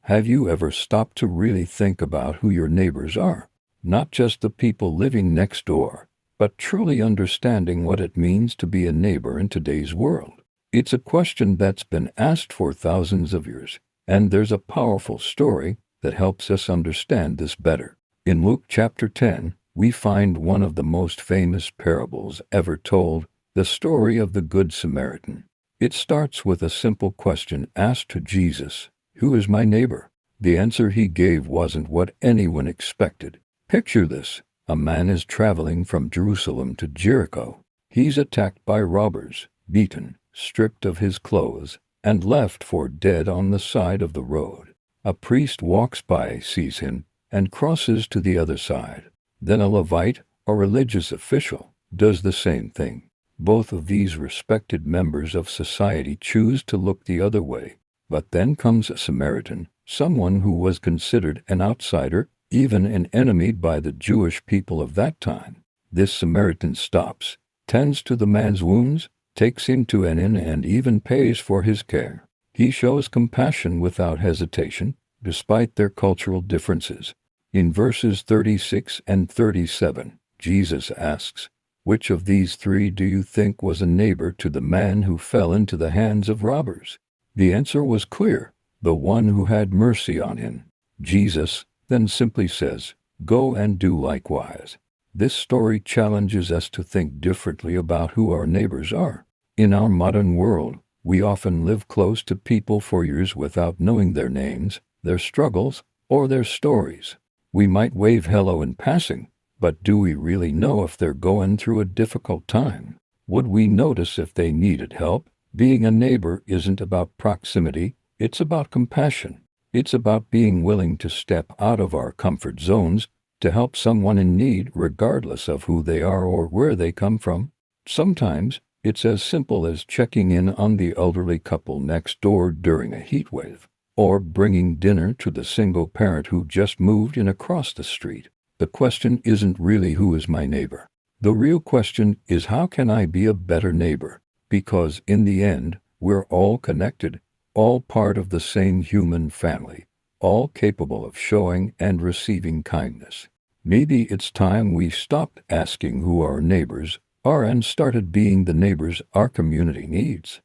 Have you ever stopped to really think about who your neighbors are? Not just the people living next door, but truly understanding what it means to be a neighbor in today's world. It's a question that's been asked for thousands of years, and there's a powerful story that helps us understand this better. In Luke chapter 10, we find one of the most famous parables ever told, the story of the Good Samaritan. It starts with a simple question asked to Jesus, "Who is my neighbor?" The answer he gave wasn't what anyone expected. Picture this. A man is traveling from Jerusalem to Jericho. He's attacked by robbers, beaten, stripped of his clothes, and left for dead on the side of the road. A priest walks by, sees him, and crosses to the other side. Then a Levite, a religious official, does the same thing. Both of these respected members of society choose to look the other way. But then comes a Samaritan, someone who was considered an outsider, even an enemy by the Jewish people of that time. This Samaritan stops, tends to the man's wounds, takes him to an inn, and even pays for his care. He shows compassion without hesitation, despite their cultural differences. In verses 36 and 37, Jesus asks, "Which of these three do you think was a neighbor to the man who fell into the hands of robbers?" The answer was clear, the one who had mercy on him. Jesus then simply says, "Go and do likewise." This story challenges us to think differently about who our neighbors are. In our modern world, we often live close to people for years without knowing their names, their struggles, or their stories. We might wave hello in passing, but do we really know if they're going through a difficult time? Would we notice if they needed help? Being a neighbor isn't about proximity, it's about compassion. It's about being willing to step out of our comfort zones to help someone in need regardless of who they are or where they come from. Sometimes it's as simple as checking in on the elderly couple next door during a heat wave, or bringing dinner to the single parent who just moved in across the street. The question isn't really who is my neighbor. The real question is how can I be a better neighbor? Because in the end, we're all connected, all part of the same human family, all capable of showing and receiving kindness. Maybe it's time we stopped asking who our neighbors are and started being the neighbors our community needs.